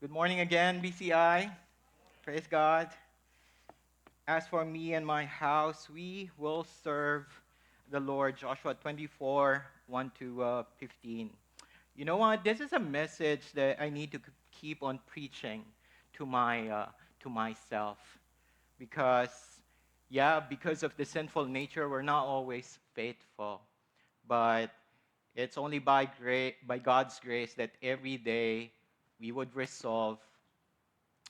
Good morning again, BCI. Praise God. As for me and my house, we will serve the Lord. Joshua 24, 1 to 15. You know what? This is a message that I need to keep on preaching to to myself because, because of the sinful nature, we're not always faithful. But it's only by God's grace that every day we would resolve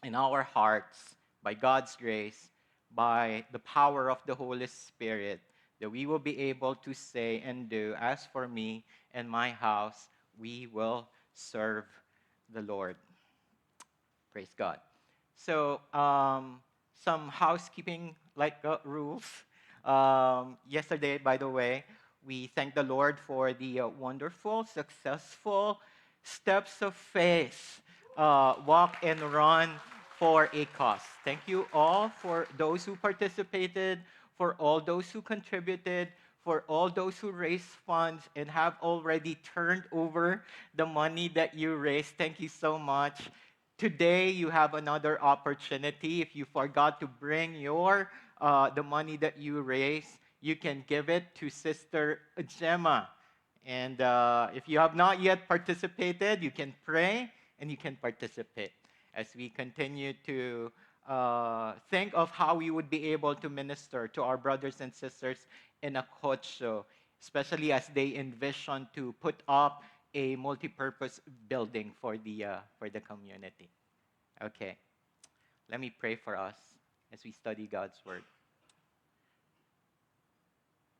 in our hearts, by God's grace, by the power of the Holy Spirit, that we will be able to say and do, as for me and my house, we will serve the Lord. Praise God. So, some housekeeping rules. Yesterday, by the way, we thank the Lord for the wonderful, successful steps of faith, walk and run for a cause. Thank you all for those who participated, for all those who contributed, for all those who raised funds and have already turned over the money that you raised. Thank you so much. Today you have another opportunity. If you forgot to bring your the money that you raised, you can give it to Sister Gemma. And if you have not yet participated, you can pray and you can participate as we continue to think of how we would be able to minister to our brothers and sisters in Akotso, especially as they envision to put up a multi-purpose building for the community. Okay, let me pray for us as we study God's word.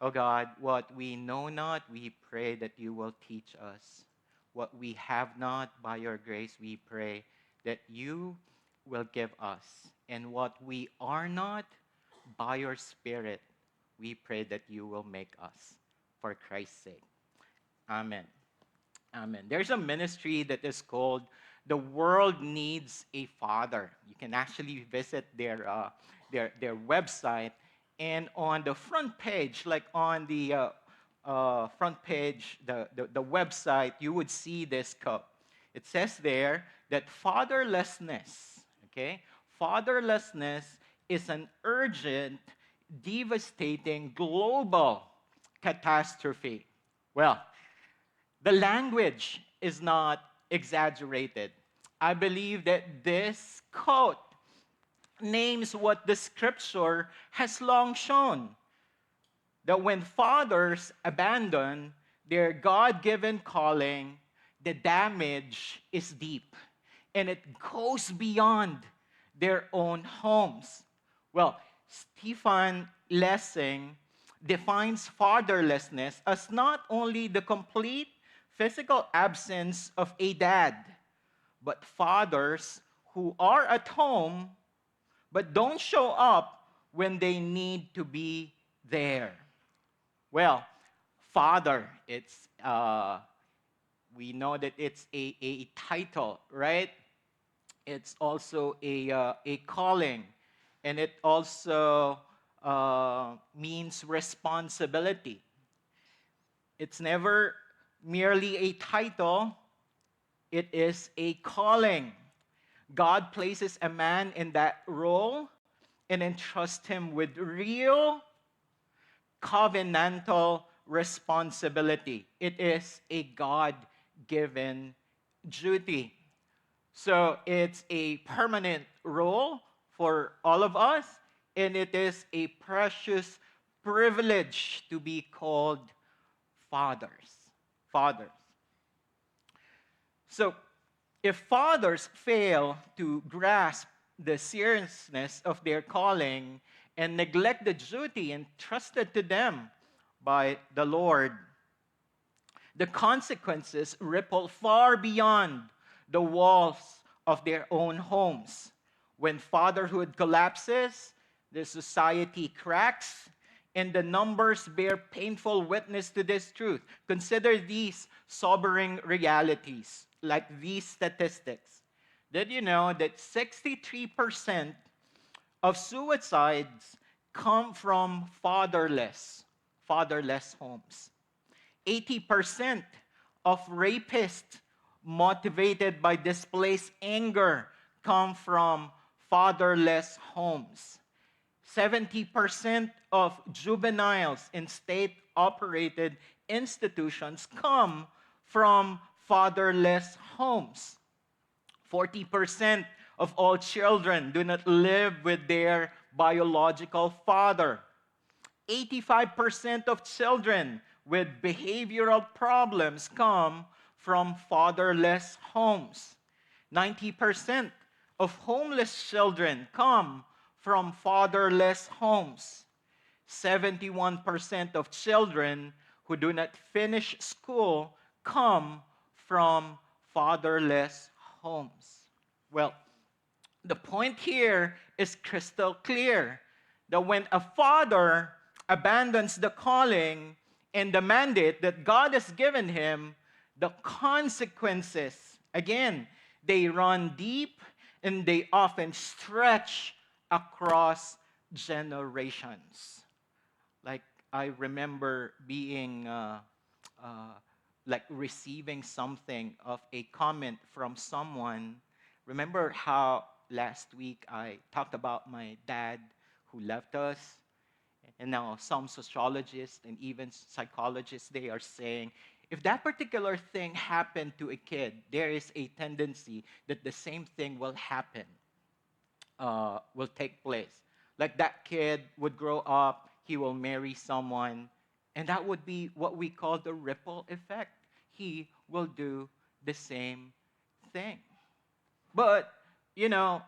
Oh God, what we know not, we pray that you will teach us. What we have not, by your grace, we pray that you will give us. And what we are not, by your Spirit, we pray that you will make us for Christ's sake. Amen. Amen. There's a ministry that is called The World Needs a Father. You can actually visit their website, and on the front page, like on the front page, the website, you would see this quote. It says there that fatherlessness, okay, fatherlessness is an urgent, devastating global catastrophe. Well, the language is not exaggerated. I believe that this quote names what the scripture has long shown, that when fathers abandon their God given calling, the damage is deep and it goes beyond their own homes. Well, Stephen Lessing defines fatherlessness as not only the complete physical absence of a dad, but fathers who are at home but don't show up when they need to be there. Well, father, we know that it's a title, right? It's also a calling, and it also means responsibility. It's never merely a title, it is a calling. God places a man in that role and entrusts him with real covenantal responsibility. It is a God given duty. So it's a permanent role for all of us, and it is a precious privilege to be called fathers. Fathers. So if fathers fail to grasp the seriousness of their calling and neglect the duty entrusted to them by the Lord, the consequences ripple far beyond the walls of their own homes. When fatherhood collapses, the society cracks, and the numbers bear painful witness to this truth. Consider these sobering realities, like these statistics. Did you know that 63% of suicides come from fatherless homes? 80% of rapists motivated by displaced anger come from fatherless homes. 70% of juveniles in state-operated institutions come from fatherless homes. 40% of all children do not live with their biological father. 85% of children with behavioral problems come from fatherless homes. 90% of homeless children come from fatherless homes. 71% of children who do not finish school come from fatherless homes. Well, the point here is crystal clear that when a father abandons the calling and the mandate that God has given him, the consequences, again, they run deep and they often stretch across generations. Like, I remember being, like receiving something of a comment from someone. Remember how last week I talked about my dad who left us? And now some sociologists and even psychologists, they are saying, if that particular thing happened to a kid, there is a tendency that the same thing will happen, will take place. Like that kid would grow up, he will marry someone, and that would be what we call the ripple effect. He will do the same thing. But, you know,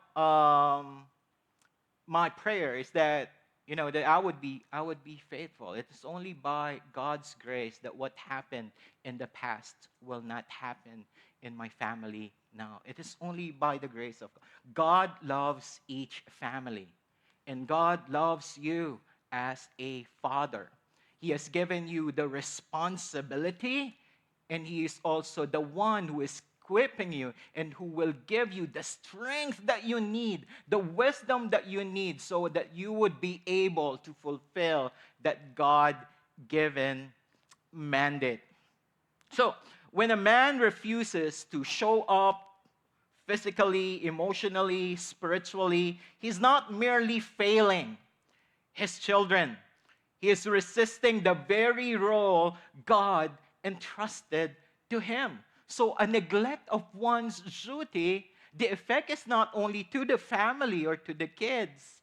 my prayer is that that I would be faithful. It is only by God's grace that what happened in the past will not happen in my family now. It is only by the grace of God. God loves each family, and God loves you as a father. He has given you the responsibility, and He is also the one who is equipping you and who will give you the strength that you need, the wisdom that you need, so that you would be able to fulfill that God-given mandate. So, when a man refuses to show up physically, emotionally, spiritually, he's not merely failing his children. He is resisting the very role God entrusted to him. So a neglect of one's duty, the effect is not only to the family or to the kids,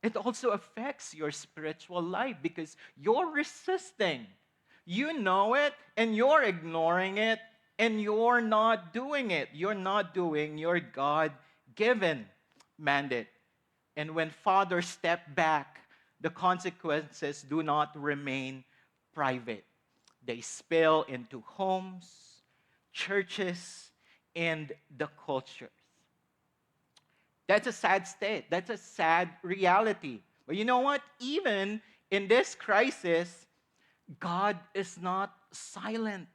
it also affects your spiritual life because you're resisting. You know it and you're ignoring it and you're not doing it. You're not doing your God-given mandate. And when fathers step back, the consequences do not remain private. They spill into homes, churches, and the cultures. That's a sad state. That's a sad reality. But you know what? Even in this crisis, God is not silent.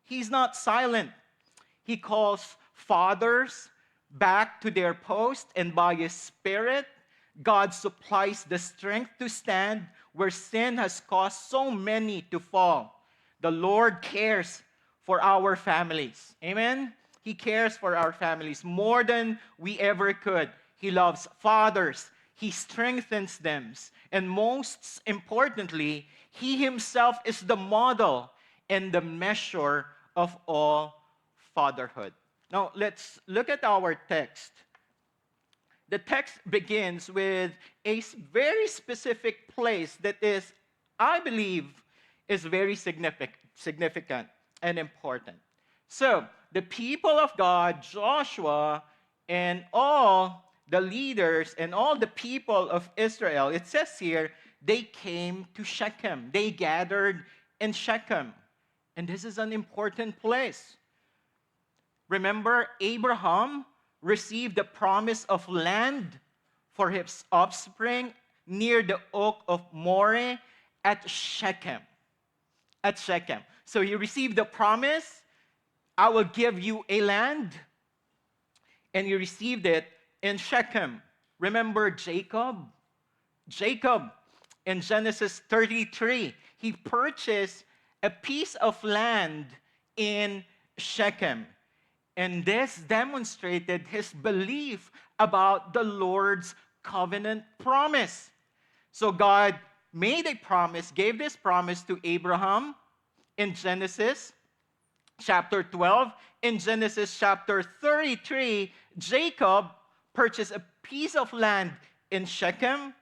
He's not silent. He calls fathers back to their post, and by His Spirit, God supplies the strength to stand where sin has caused so many to fall. The Lord cares for our families. Amen? He cares for our families more than we ever could. He loves fathers. He strengthens them. And most importantly, He Himself is the model and the measure of all fatherhood. Now, let's look at our text. The text begins with a very specific place that is, I believe, is very significant and important. So, the people of God, Joshua, and all the leaders and all the people of Israel, it says here, they came to Shechem. They gathered in Shechem. And this is an important place. Remember, Abraham received the promise of land for his offspring near the oak of Moreh at Shechem. At Shechem. So he received the promise, I will give you a land. And he received it in Shechem. Remember Jacob? Jacob, in Genesis 33, he purchased a piece of land in Shechem. And this demonstrated his belief about the Lord's covenant promise. So God made a promise, gave this promise to Abraham in Genesis chapter 12. In Genesis chapter 33, Jacob purchased a piece of land in Shechem.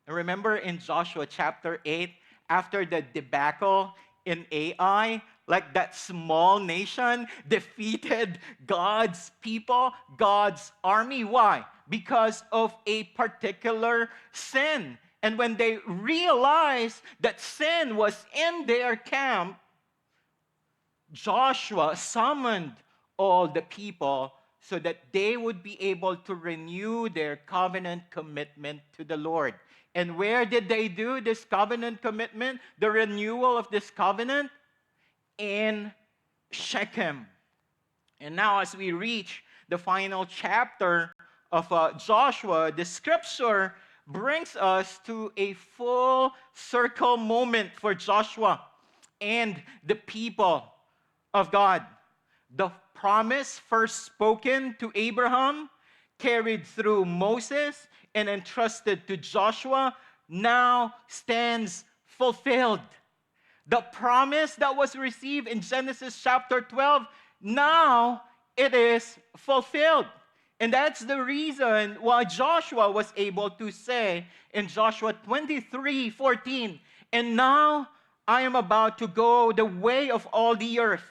And remember in Joshua chapter 8, after the debacle in Ai, like that small nation defeated God's people, God's army. Why? Because of a particular sin. And when they realized that sin was in their camp, Joshua summoned all the people so that they would be able to renew their covenant commitment to the Lord. And where did they do this covenant commitment? The renewal of this covenant? In Shechem. And now as we reach the final chapter of Joshua, the scripture brings us to a full circle moment for Joshua and the people of God. The promise first spoken to Abraham, carried through Moses, and entrusted to Joshua, now stands fulfilled. The promise that was received in Genesis chapter 12, now it is fulfilled. And that's the reason why Joshua was able to say in Joshua 23:14, "And now I am about to go the way of all the earth.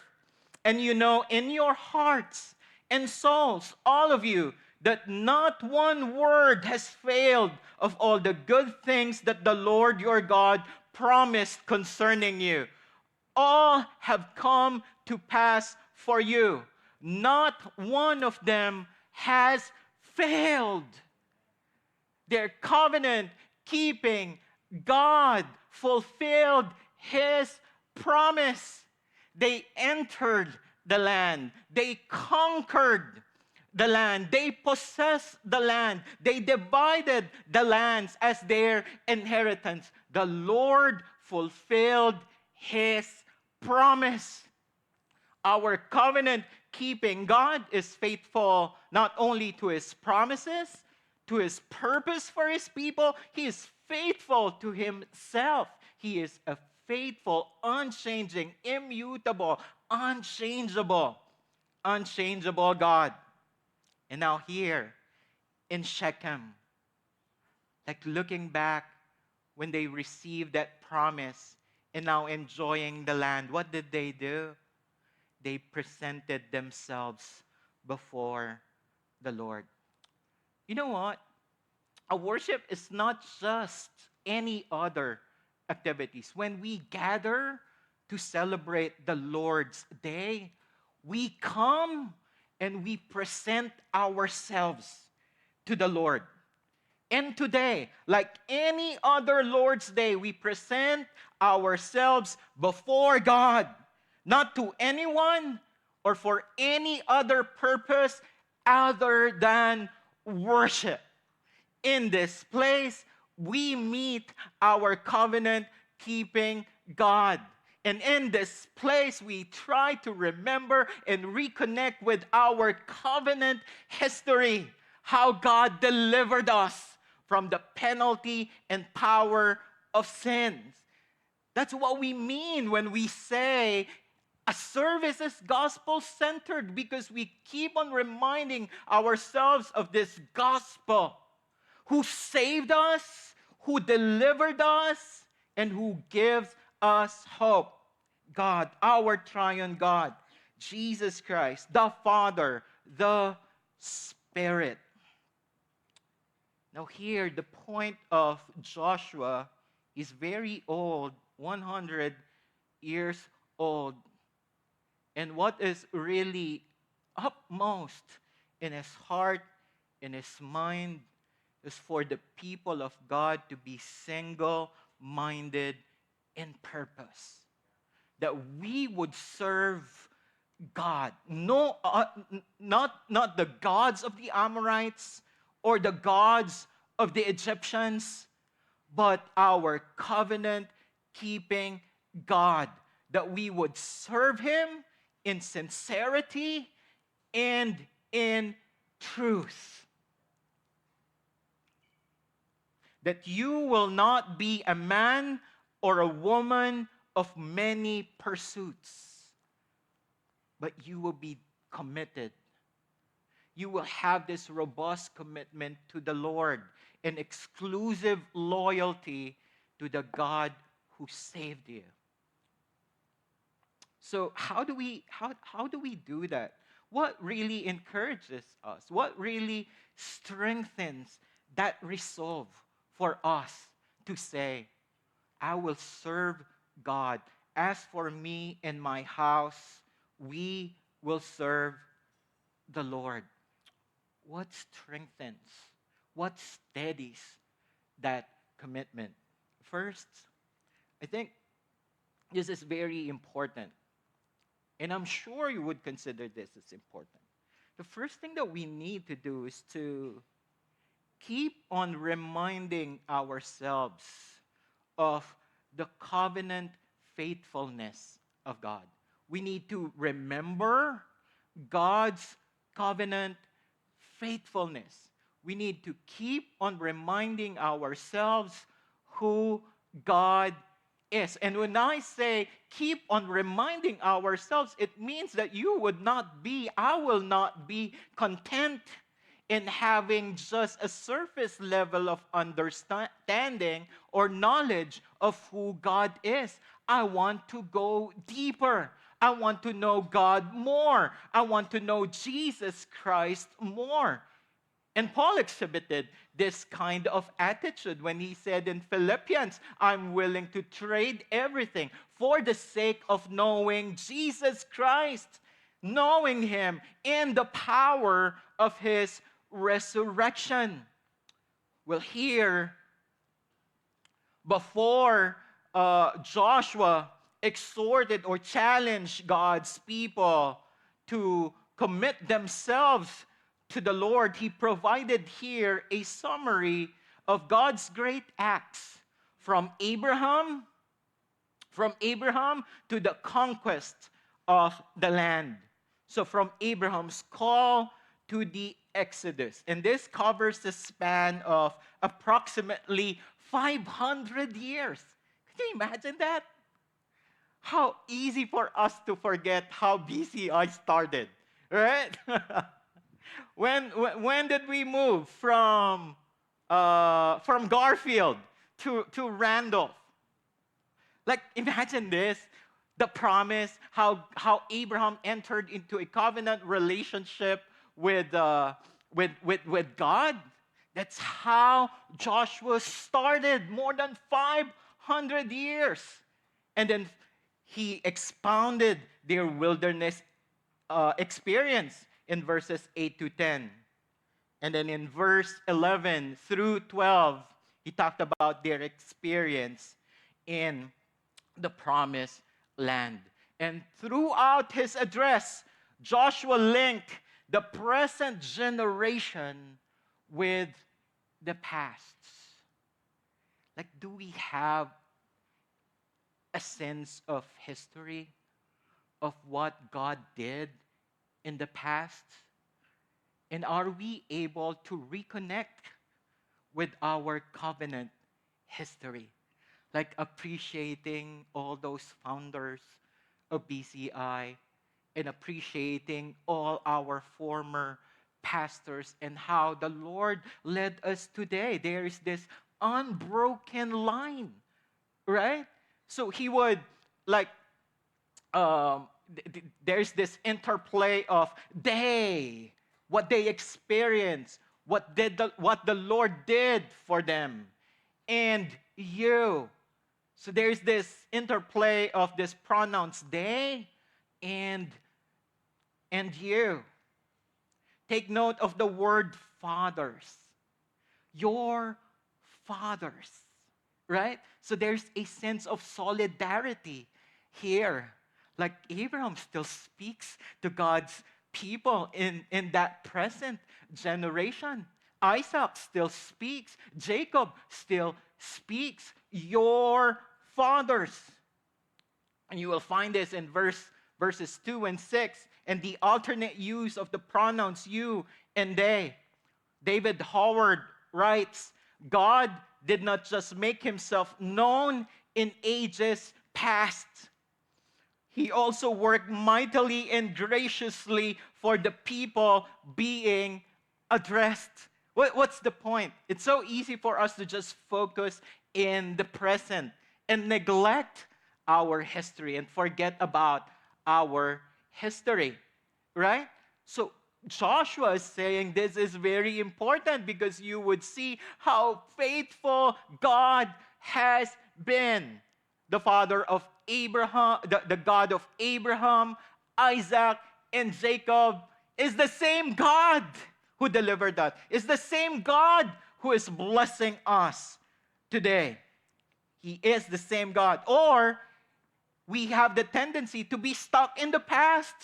And you know in your hearts and souls, all of you, that not one word has failed of all the good things that the Lord your God promised concerning you. All have come to pass for you. Not one of them has failed." Their covenant keeping God fulfilled his promise. They entered the land. They conquered the land. They possessed the land. They divided the lands as their inheritance. The Lord fulfilled his promise. Our covenant-keeping God is faithful not only to his promises, to his purpose for his people, he is faithful to himself. He is a faithful, unchanging, immutable, unchangeable God. And now here in Shechem, like looking back when they received that promise and now enjoying the land, what did they do? They presented themselves before the Lord. You know what? A worship is not just any other activities. When we gather to celebrate the Lord's Day, we come and we present ourselves to the Lord. And today, like any other Lord's Day, we present ourselves before God, not to anyone or for any other purpose other than worship. In this place, we meet our covenant-keeping God. And in this place, we try to remember and reconnect with our covenant history, how God delivered us from the penalty and power of sins. That's what we mean when we say a service is gospel-centered, because we keep on reminding ourselves of this gospel who saved us, who delivered us, and who gives us hope. God, our triune God, Jesus Christ, the Father, the Spirit. Now here, the point of Joshua is very old, 100 years old. And what is really upmost in his heart, in his mind, is for the people of God to be single-minded in purpose. That we would serve God. No, not the gods of the Amorites or the gods of the Egyptians, but our covenant-keeping God. That we would serve him in sincerity, and in truth. That you will not be a man or a woman of many pursuits, but you will be committed. You will have this robust commitment to the Lord and exclusive loyalty to the God who saved you. So how do we do that? What really encourages us? What really strengthens that resolve for us to say, I will serve God. As for me and my house, we will serve the Lord. What strengthens, what steadies that commitment? First, I think this is very important. And I'm sure you would consider this as important. The first thing that we need to do is to keep on reminding ourselves of the covenant faithfulness of God. We need to remember God's covenant faithfulness. We need to keep on reminding ourselves who God is. And when I say keep on reminding ourselves, it means that I will not be content in having just a surface level of understanding or knowledge of who God is. I want to go deeper. I want to know God more. I want to know Jesus Christ more. And Paul exhibited this kind of attitude when he said in Philippians, I'm willing to trade everything for the sake of knowing Jesus Christ, knowing him in the power of his resurrection. Well, here, before Joshua exhorted or challenged God's people to commit themselves to the Lord, he provided here a summary of God's great acts from Abraham to the conquest of the land. So from Abraham's call to the Exodus. And this covers the span of approximately 500 years. Can you imagine that? How easy for us to forget how BCI started, right? When did we move from Garfield to Randolph? Like, imagine this, the promise, how Abraham entered into a covenant relationship with God. That's how Joshua started more than 500 years. And then he expounded their wilderness experience in verses 8 to 10. And then in verse 11 through 12, he talked about their experience in the promised land. And throughout his address, Joshua linked the present generation with the past. Like, do we have a sense of history of what God did in the past? And are we able to reconnect with our covenant history? Like appreciating all those founders of BCI and appreciating all our former pastors and how the Lord led us today. There is this unbroken line, right? So he would like, there's this interplay of what they experienced, what the Lord did for them, and you. So there's this interplay of this pronouns they and you. Take note of the word fathers. Your fathers, right? So there's a sense of solidarity here. Like Abraham still speaks to God's people in that present generation. Isaac still speaks. Jacob still speaks. Your fathers. And you will find this in verse verses 2 and 6, and the alternate use of the pronouns you and they. David Howard writes, God did not just make himself known in ages past. He also worked mightily and graciously for the people being addressed. What's the point? It's so easy for us to just focus in the present and neglect our history and forget about our history, right? So Joshua is saying this is very important because you would see how faithful God has been. The father of Abraham, the God of Abraham, Isaac, and Jacob is the same God who delivered us. Is the same God who is blessing us today. He is the same God. Or we have the tendency to be stuck in the past.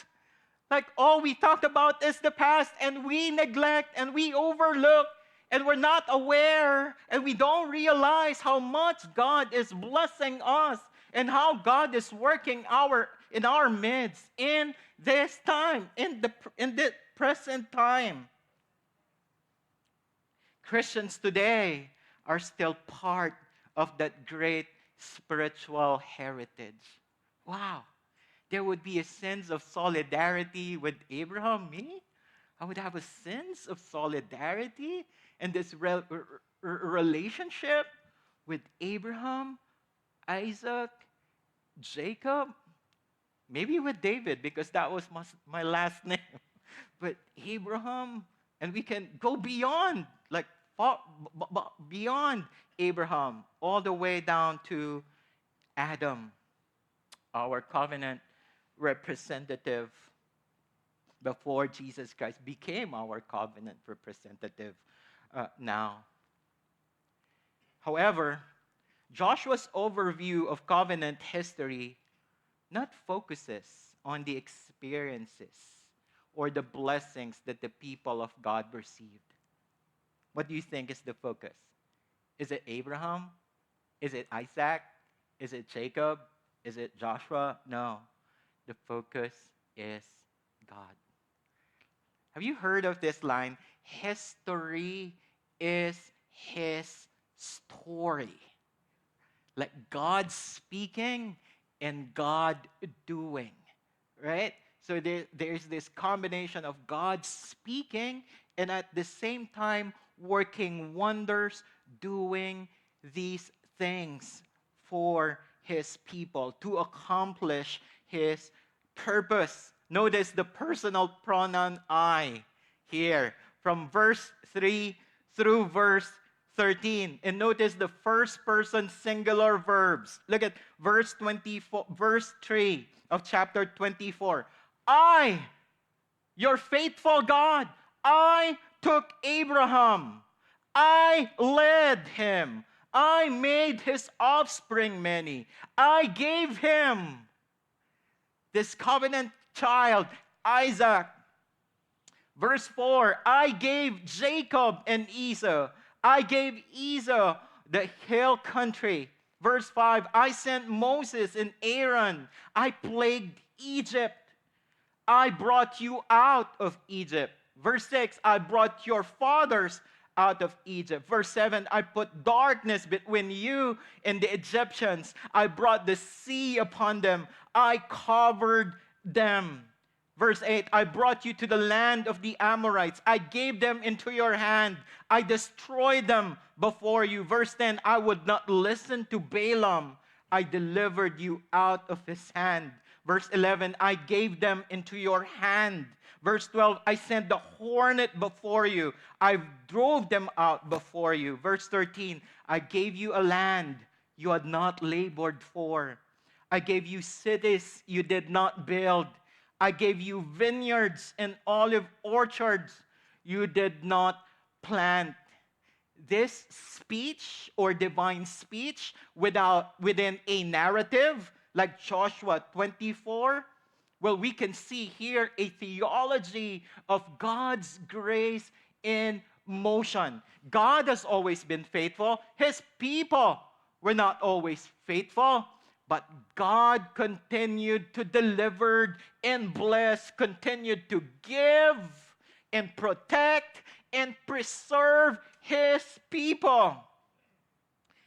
Like all we talked about is the past, and we neglect and we overlook and we're not aware and we don't realize how much God is blessing us and how God is working in our midst in this time, in the present time. Christians today are still part of that great spiritual heritage. Wow. There would be a sense of solidarity with Abraham. Me? I would have a sense of solidarity in this relationship with Abraham, Isaac, Jacob, maybe with David, because that was my last name. But Abraham, and we can go beyond, like beyond Abraham, all the way down to Adam, our covenant representative before Jesus Christ became our covenant representative now. However, Joshua's overview of covenant history not focuses on the experiences or the blessings that the people of God received. What do you think is the focus? Is it Abraham? Is it Isaac? Is it Jacob? Is it Joshua? No. The focus is God. Have you heard of this line? History is his story. Like God speaking and God doing, right? So there's this combination of God speaking and at the same time working wonders, doing these things for his people to accomplish his purpose. Notice the personal pronoun I here from verse 3 through verse 13. And notice the first person singular verbs. Look at verse 3 of chapter 24. I, your faithful God, I took Abraham. I led him. I made his offspring many. I gave him this covenant child, Isaac. Verse 4, I gave Jacob and Esau. I gave Esau the hill country. Verse 5, I sent Moses and Aaron. I plagued Egypt. I brought you out of Egypt. Verse 6, I brought your fathers out of Egypt. Verse 7, I put darkness between you and the Egyptians. I brought the sea upon them. I covered them. Verse 8, I brought you to the land of the Amorites. I gave them into your hand. I destroyed them before you. Verse 10, I would not listen to Balaam. I delivered you out of his hand. Verse 11, I gave them into your hand. Verse 12, I sent the hornet before you. I drove them out before you. Verse 13, I gave you a land you had not labored for. I gave you cities you did not build. I gave you vineyards and olive orchards you did not plant. This speech or divine speech within a narrative like Joshua 24, well, we can see here a theology of God's grace in motion. God has always been faithful. His people were not always faithful, But God continued to deliver and bless, continued to give and protect and preserve His people.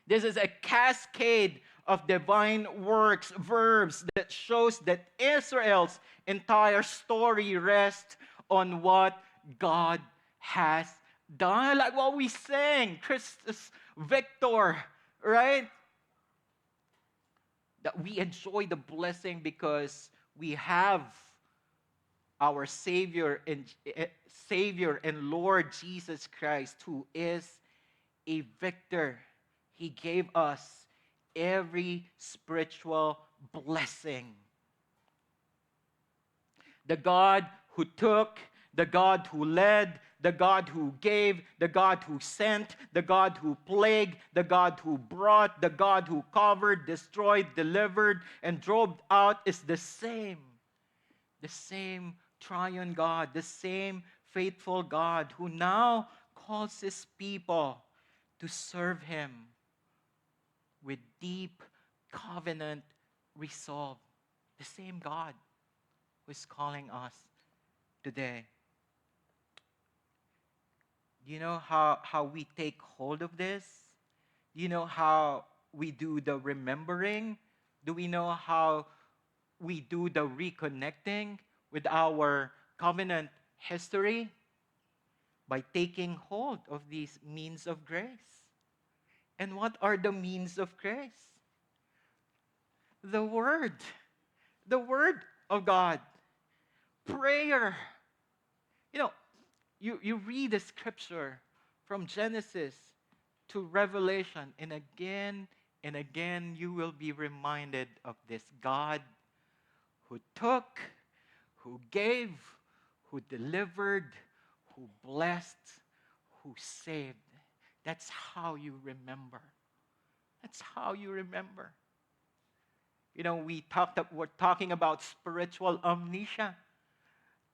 This is a cascade of divine works, verbs that shows that Israel's entire story rests on what God has done. Like what we sang, Christus Victor, right? That we enjoy the blessing because we have our Savior and Lord Jesus Christ, who is a victor. He gave us every spiritual blessing. The God who took, the God who led, the God who gave, the God who sent, the God who plagued, the God who brought, the God who covered, destroyed, delivered, and drove out is the same. The same triune God, the same faithful God who now calls His people to serve Him with deep covenant resolve. The same God who is calling us today. Do you know how we take hold of this? Do you know how we do the remembering? Do we know how we do the reconnecting with our covenant history? By taking hold of these means of grace. And what are the means of grace? The Word. The Word of God. Prayer. You know, you read the scripture from Genesis to Revelation, and again you will be reminded of this God who took, who gave, who delivered, who blessed, who saved. That's how you remember. That's how you remember. You know, we're talking about spiritual amnesia,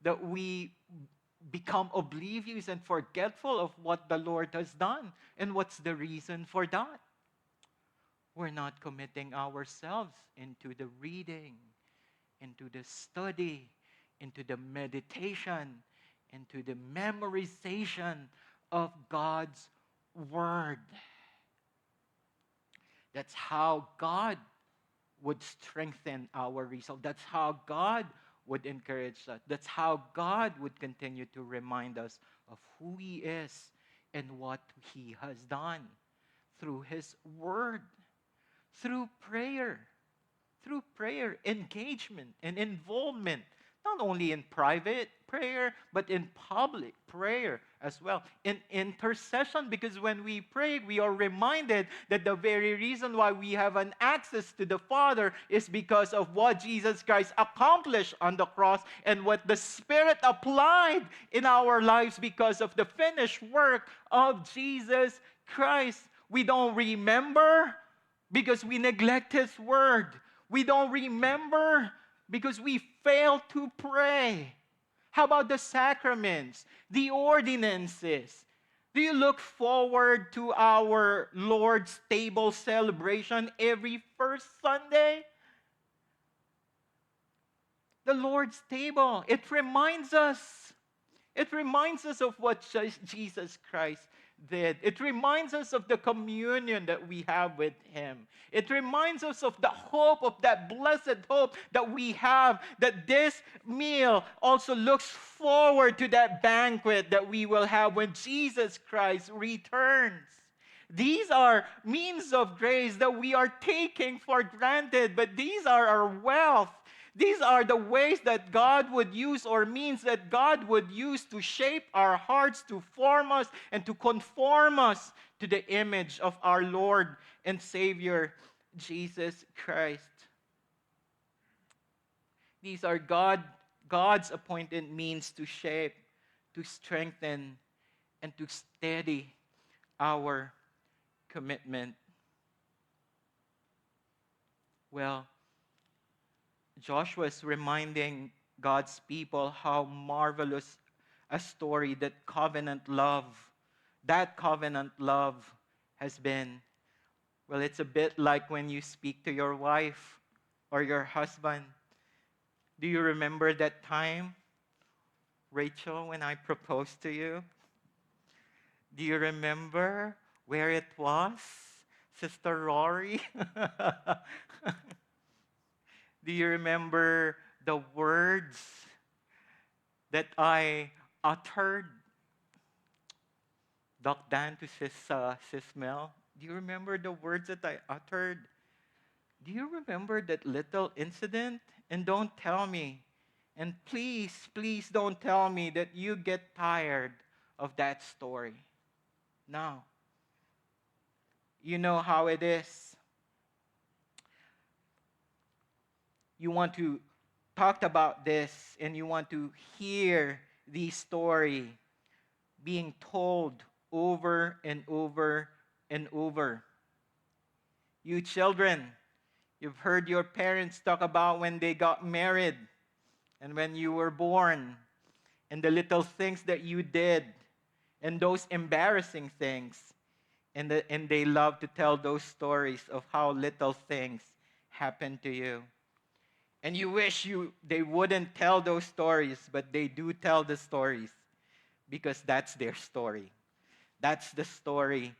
that we become oblivious and forgetful of what the Lord has done. And what's the reason for that? We're not committing ourselves into the reading, into the study, into the meditation, into the memorization of God's Word. That's how God would strengthen our resolve. That's how God would encourage us. That's how God would continue to remind us of who He is and what He has done through His Word, through prayer, engagement, and involvement, not only in private prayer, but in public prayer as well. In intercession, because when we pray, we are reminded that the very reason why we have an access to the Father is because of what Jesus Christ accomplished on the cross and what the Spirit applied in our lives because of the finished work of Jesus Christ. We don't remember because we neglect His Word. We don't remember because we fail to pray. How about the sacraments, the ordinances? Do you look forward to our Lord's table celebration every first Sunday? The Lord's table, it reminds us. It reminds us of what Jesus Christ did. It reminds us of the communion that we have with Him. It reminds us of the hope, of that blessed hope that we have, that this meal also looks forward to that banquet that we will have when Jesus Christ returns. These are means of grace that we are taking for granted, but these are our wealth. These are the ways that God would use, or means that God would use to shape our hearts, to form us, and to conform us to the image of our Lord and Savior, Jesus Christ. These are God's appointed means to shape, to strengthen, and to steady our commitment. Well, Joshua is reminding God's people how marvelous a story that covenant love has been. Well, it's a bit like when you speak to your wife or your husband. Do you remember that time, Rachel, when I proposed to you? Do you remember where it was, Sister Rory? Do you remember the words that I uttered? Doc Dan to Sis Mel. Do you remember the words that I uttered? Do you remember that little incident? And don't tell me, and please, please don't tell me that you get tired of that story. No. You know how it is. You want to talk about this and you want to hear the story being told over and over and over. You children, you've heard your parents talk about when they got married and when you were born and the little things that you did and those embarrassing things. And they love to tell those stories of how little things happened to you. And you wish they wouldn't tell those stories, but they do tell the stories because that's their story. That's the story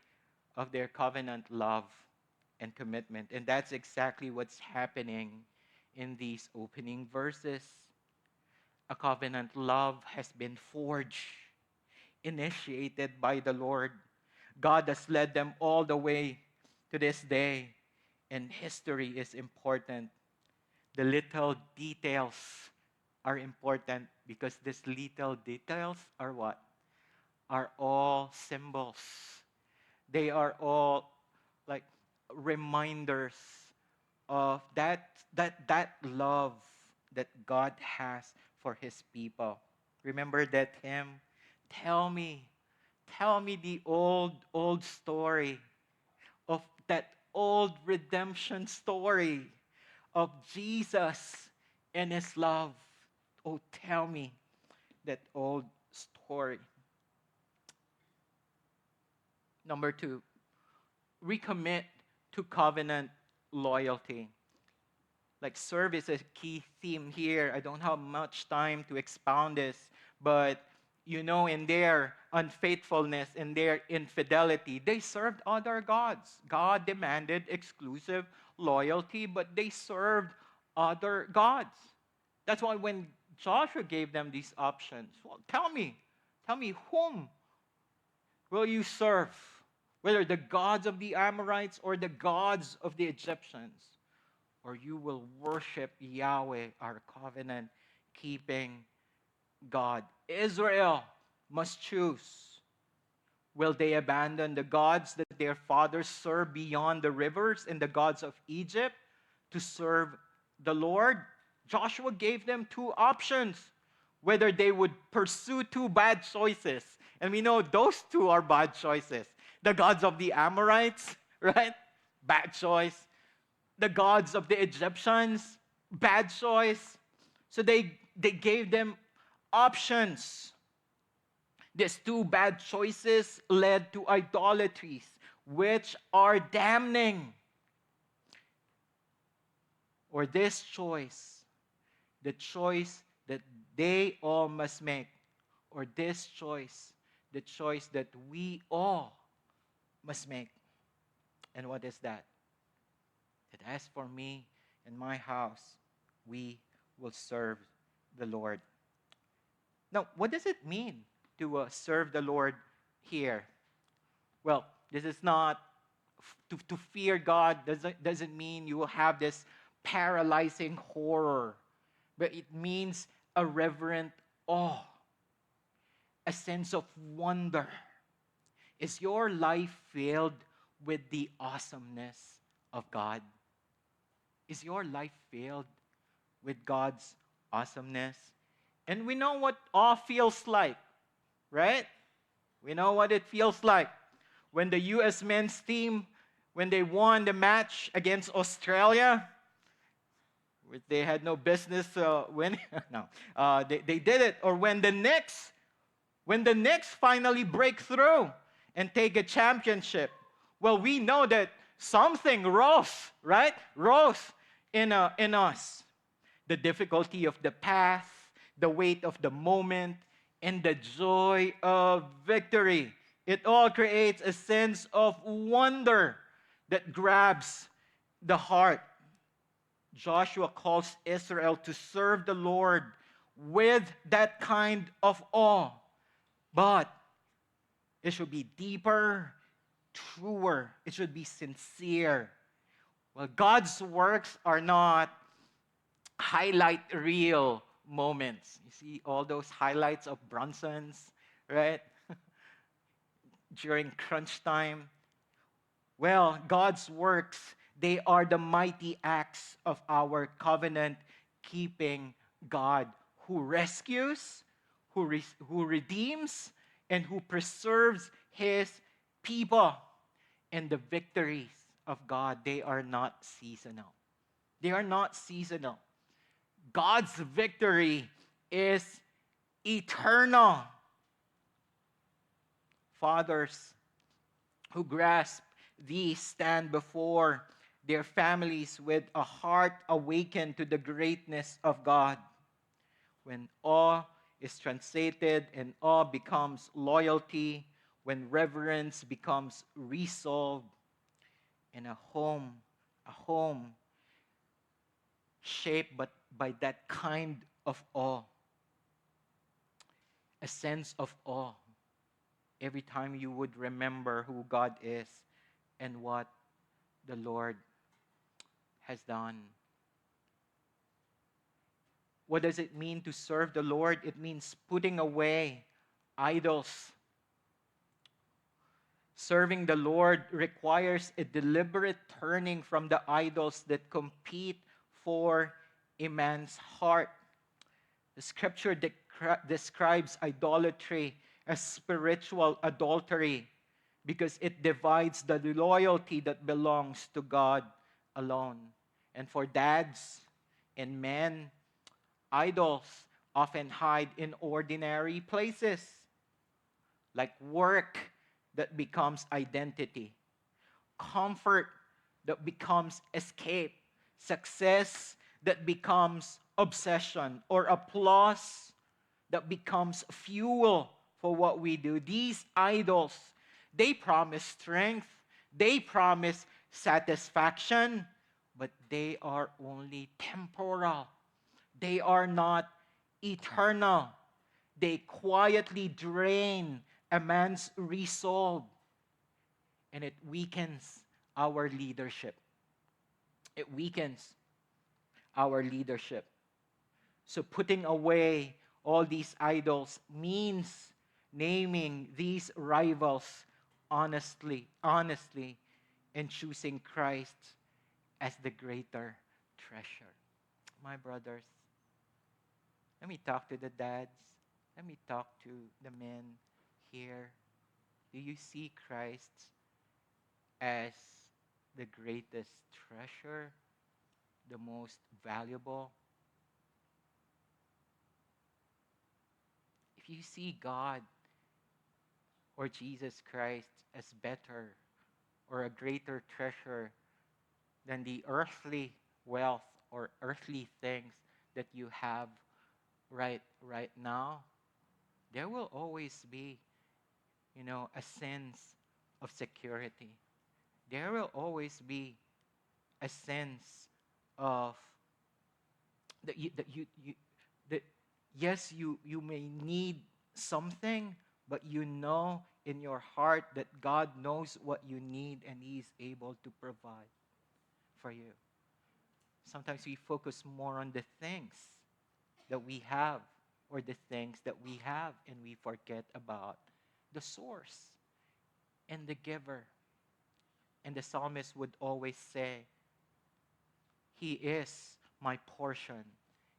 of their covenant love and commitment. And that's exactly what's happening in these opening verses. A covenant love has been forged, initiated by the Lord. God has led them all the way to this day, and history is important. The little details are important because these little details are what? Are all symbols. They are all like reminders of that love that God has for his people. Remember that hymn? Tell me the old story of that old redemption story of Jesus and his love. Oh, tell me that old story. Number 2, recommit to covenant loyalty. Like service is a key theme here. I don't have much time to expound this, but in their unfaithfulness, in their infidelity, they served other gods. God demanded exclusive loyalty, but they served other gods. That's why when Joshua gave them these options, well, tell me whom will you serve? Whether the gods of the Amorites or the gods of the Egyptians, or you will worship Yahweh, our covenant keeping God. Israel must choose. Will they abandon the gods that their fathers served beyond the rivers and the gods of Egypt to serve the Lord? Joshua gave them 2 options, whether they would pursue 2 bad choices. And we know those 2 are bad choices. The gods of the Amorites, right? Bad choice. The gods of the Egyptians, bad choice. So they gave them options. These 2 bad choices led to idolatries, which are damning. Or this choice, the choice that they all must make, or this choice, the choice that we all must make. And what is that? That as for me and my house, we will serve the Lord. Now, what does it mean to serve the Lord here? Well, this is not to fear God doesn't mean you will have this paralyzing horror, but it means a reverent awe, a sense of wonder. Is your life filled with the awesomeness of God? Is your life filled with God's awesomeness? And we know what awe feels like, right? We know what it feels like when the U.S. men's team, when they won the match against Australia, which they had no business winning. No, they did it. Or when the Knicks finally break through and take a championship. Well, we know that something rose, right? Rose in us. The difficulty of the path, the weight of the moment, and the joy of victory. It all creates a sense of wonder that grabs the heart. Joshua calls Israel to serve the Lord with that kind of awe. But it should be deeper, truer. It should be sincere. Well, God's works are not highlight reel moments. You see all those highlights of Bronson's, right? During crunch time. Well, God's works, they are the mighty acts of our covenant keeping God who rescues, who redeems, and who preserves his people. And the victories of God, they are not seasonal. They are not seasonal. God's victory is eternal. Fathers who grasp these stand before their families with a heart awakened to the greatness of God. When awe is translated and awe becomes loyalty, when reverence becomes resolve, and a home shaped but by that kind of awe, a sense of awe every time you would remember who God is and what the Lord has done. What does it mean to serve the Lord? It means putting away idols. Serving the Lord requires a deliberate turning from the idols that compete for a man's heart. The scripture describes idolatry as spiritual adultery because it divides the loyalty that belongs to God alone. And for dads and men, idols often hide in ordinary places, like work that becomes identity, comfort that becomes escape, success that becomes obsession, or applause that becomes fuel for what we do. These idols, they promise strength, they promise satisfaction, but they are only temporal. They are not eternal. They quietly drain a man's resolve, and it weakens our leadership. It weakens our leadership. So putting away all these idols means naming these rivals honestly, and choosing Christ as the greater treasure. My brothers, let me talk to the dads. Let me talk to the men here. Do you see Christ as the greatest treasure, the most valuable? If you see God or Jesus Christ as better or a greater treasure than the earthly wealth or earthly things that you have right now, there will always be, a sense of security. There will always be a sense of that yes, you may need something, but you know in your heart that God knows what you need and He is able to provide for you. Sometimes we focus more on the things that we have or the things that we have, and we forget about the source and the giver. And the psalmist would always say, He is my portion.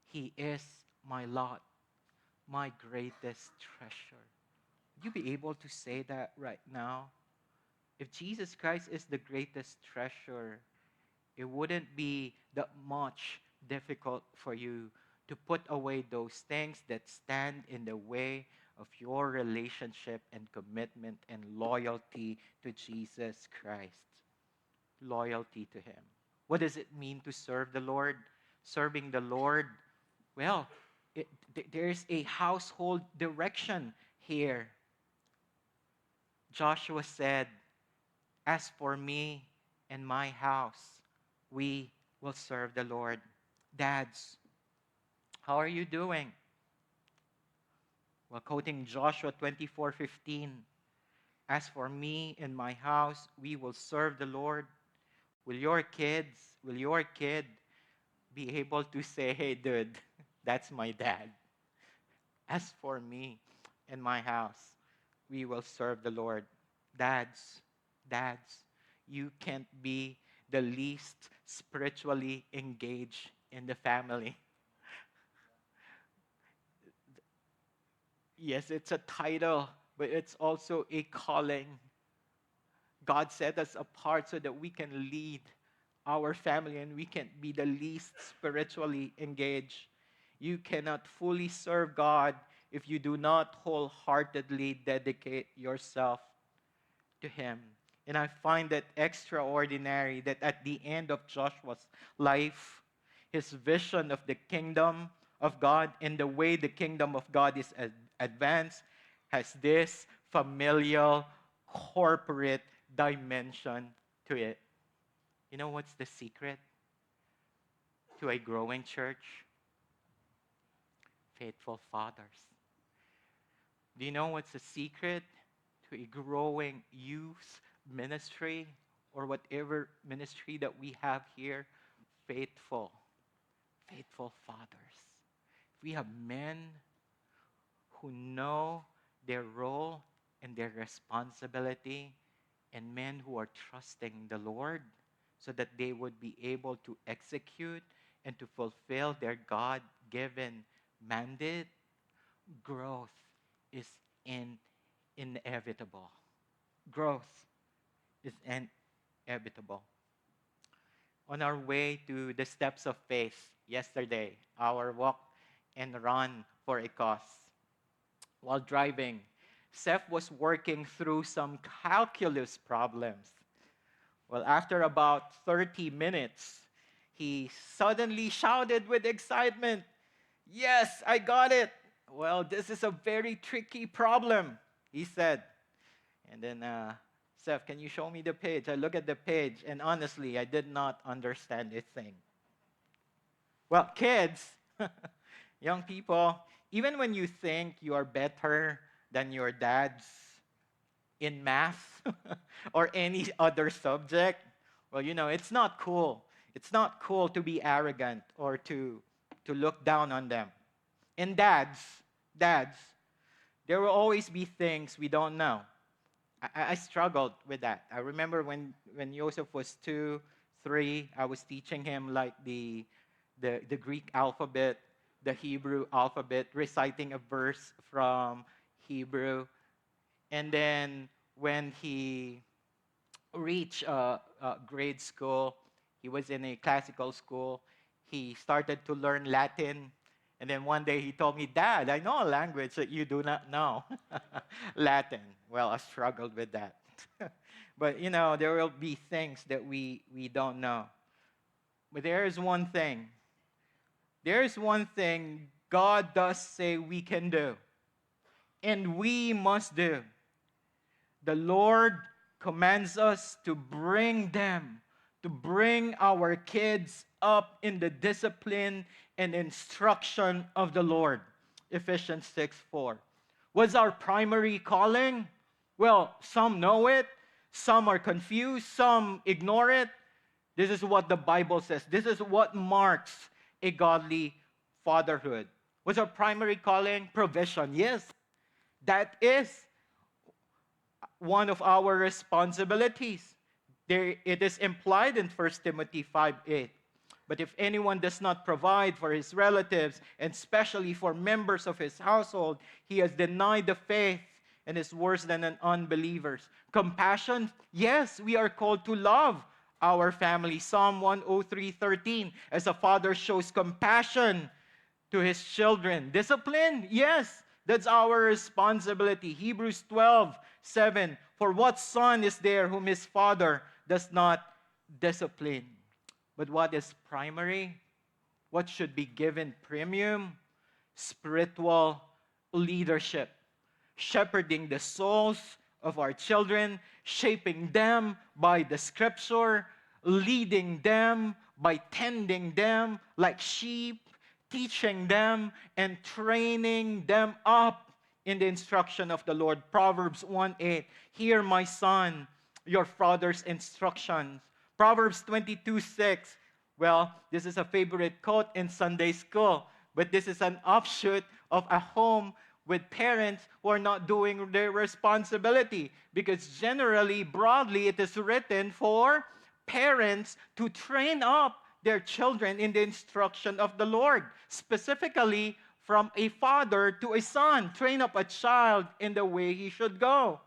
He is my lot, my greatest treasure. Would you be able to say that right now? If Jesus Christ is the greatest treasure, it wouldn't be that much difficult for you to put away those things that stand in the way of your relationship and commitment and loyalty to Jesus Christ. Loyalty to Him. What does it mean to serve the Lord? Serving the Lord, well, there's a household direction here. Joshua said, "As for me and my house, we will serve the Lord." Dads, how are you doing? Well, quoting Joshua 24:15, "As for me and my house, we will serve the Lord." Will your kid be able to say, "Hey, dude, that's my dad. As for me and my house, we will serve the Lord." Dads, dads, you can't be the least spiritually engaged in the family. Yes, it's a title, but it's also a calling. God set us apart so that we can lead our family and we can be the least spiritually engaged. You cannot fully serve God if you do not wholeheartedly dedicate yourself to Him. And I find it extraordinary that at the end of Joshua's life, his vision of the kingdom of God and the way the kingdom of God is advanced has this familial, corporate dimension to it. You know what's the secret to a growing church? Faithful fathers. Do you know what's the secret to a growing youth ministry or whatever ministry that we have here? Faithful, faithful fathers. If we have men who know their role and their responsibility, and men who are trusting the Lord so that they would be able to execute and to fulfill their God-given mandate, growth is inevitable. Growth is inevitable. On our way to the steps of faith yesterday, our walk and run for a cause, while driving, Seth was working through some calculus problems. Well, after about 30 minutes, he suddenly shouted with excitement, "Yes, I got it." "Well, this is a very tricky problem," he said. And then, "Seth, can you show me the page?" I look at the page, and honestly, I did not understand a thing. Well, kids, young people, even when you think you are better than your dads in math or any other subject, well, it's not cool. It's not cool to be arrogant or to look down on them. And dads, there will always be things we don't know. I struggled with that. I remember when Joseph was 2, 3, I was teaching him like the Greek alphabet, the Hebrew alphabet, reciting a verse from Hebrew. And then when he reached grade school, he was in a classical school, he started to learn Latin. And then one day he told me, "Dad, I know a language that you do not know." Latin. Well, I struggled with that. But there will be things that we don't know. But there is one thing. There is one thing God does say we can do, and we must do. The Lord commands us to bring our kids up in the discipline and instruction of the Lord. Ephesians 6:4. What's our primary calling? Well, some know it, some are confused, some ignore it. This is what the Bible says. This is what marks a godly fatherhood. What's our primary calling? Provision. Yes, that is one of our responsibilities. It is implied in 1 Timothy 5:8. But if anyone does not provide for his relatives, and especially for members of his household, he has denied the faith and is worse than an unbeliever. Compassion, yes, we are called to love our family. Psalm 103:13, as a father shows compassion to his children. Discipline, yes, that's our responsibility. Hebrews 12:7, for what son is there whom his father does not discipline? But what is primary? What should be given premium? Spiritual leadership. Shepherding the souls of our children, shaping them by the scripture, leading them by tending them like sheep, teaching them and training them up in the instruction of the Lord. Proverbs 1:8. Hear, my son, your father's instructions. Proverbs 22:6. Well, this is a favorite quote in Sunday school, but this is an offshoot of a home with parents who are not doing their responsibility. Because generally, broadly, it is written for parents to train up their children in the instruction of the Lord. Specifically, from a father to a son, train up a child in the way he should go.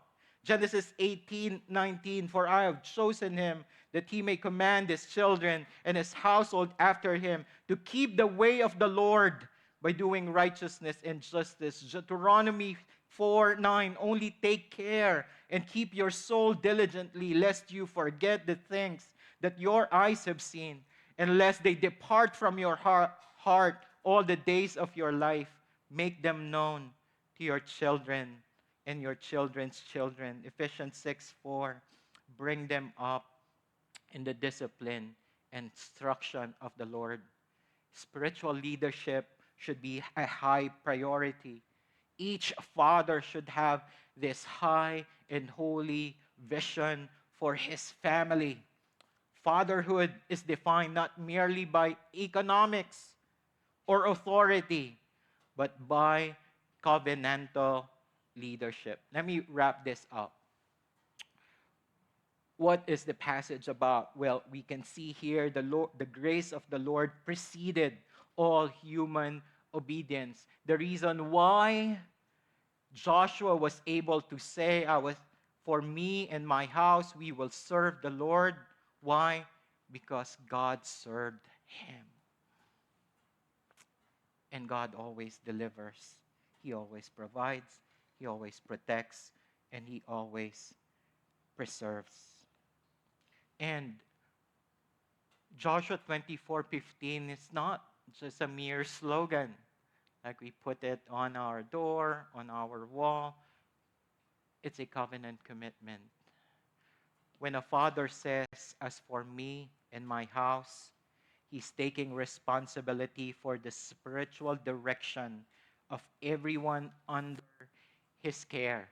Genesis 18:19, for I have chosen him that he may command his children and his household after him to keep the way of the Lord by doing righteousness and justice. Deuteronomy 4:9, only take care and keep your soul diligently, lest you forget the things that your eyes have seen, and lest they depart from your heart all the days of your life. Make them known to your children and your children's children. Ephesians 6:4, bring them up in the discipline and instruction of the Lord. Spiritual leadership should be a high priority. Each father should have this high and holy vision for his family. Fatherhood is defined not merely by economics or authority, but by covenantal leadership. Let me wrap this up. What is the passage about? Well, we can see here the grace of the Lord preceded all human obedience. The reason why Joshua was able to say, for me and my house, we will serve the Lord. Why? Because God served him. And God always delivers. He always provides. He always protects. And he always preserves. And Joshua 24:15 is not just a mere slogan, like we put it on our door, on our wall. It's a covenant commitment. When a father says, as for me and my house, he's taking responsibility for the spiritual direction of everyone under his care.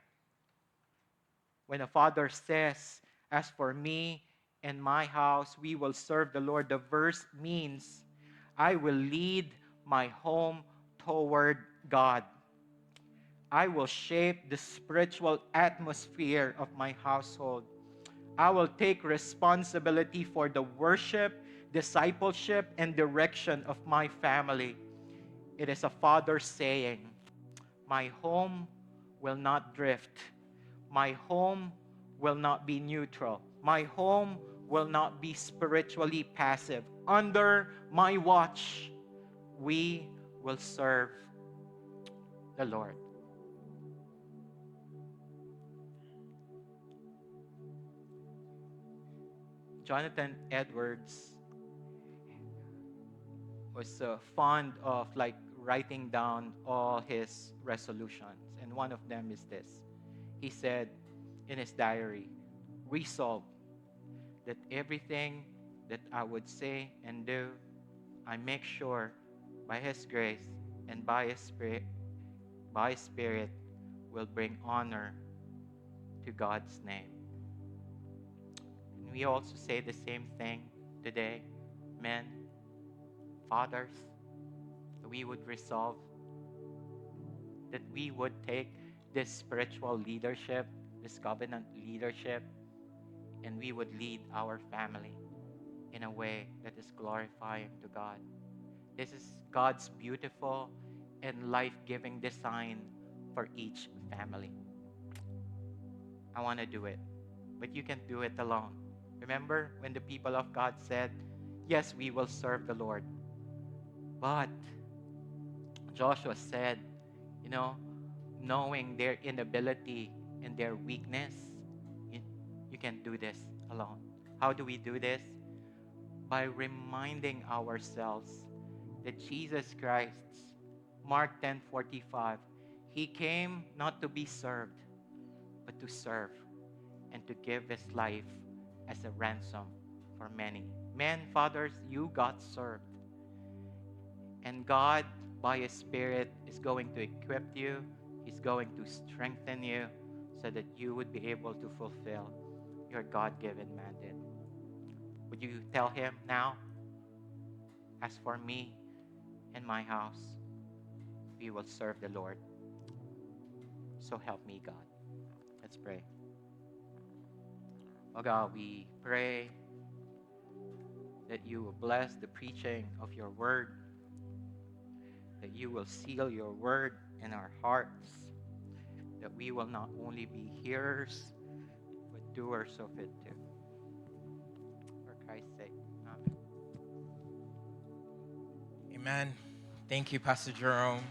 When a father says, as for me and my house, we will serve the Lord, the verse means, I will lead my home toward God. I will shape the spiritual atmosphere of my household. I will take responsibility for the worship, discipleship, and direction of my family. It is a father saying, my home will not drift. My home will not be neutral. My home will not be spiritually passive. Under my watch, we will serve the Lord. Jonathan Edwards was fond of writing down all his resolutions, and one of them is this. He said in his diary, resolve that everything that I would say and do, I make sure by his grace and by his spirit will bring honor to God's name. And we also say the same thing today, men, fathers, that we would resolve that we would take this spiritual leadership, this covenant leadership, and we would lead our family in a way that is glorifying to God. This is God's beautiful and life-giving design for each family. I want to do it, but you can't do it alone. Remember when the people of God said, yes, we will serve the Lord. But Joshua said, knowing their inability and their weakness, you can't do this alone. How do we do this? by reminding ourselves that Jesus Christ, Mark 10:45, he came not to be served, but to serve and to give his life as a ransom for many. Men, fathers, you got served. And God, by his Spirit, is going to equip you. He's going to strengthen you so that you would be able to fulfill your God-given mandate. Would you tell him now, as for me and my house, we will serve the Lord. So help me, God. Let's pray. Oh God, we pray that you will bless the preaching of your word, that you will seal your word in our hearts, that we will not only be hearers, but doers of it too. For Christ's sake. Amen. Amen. Thank you, Pastor Jerome.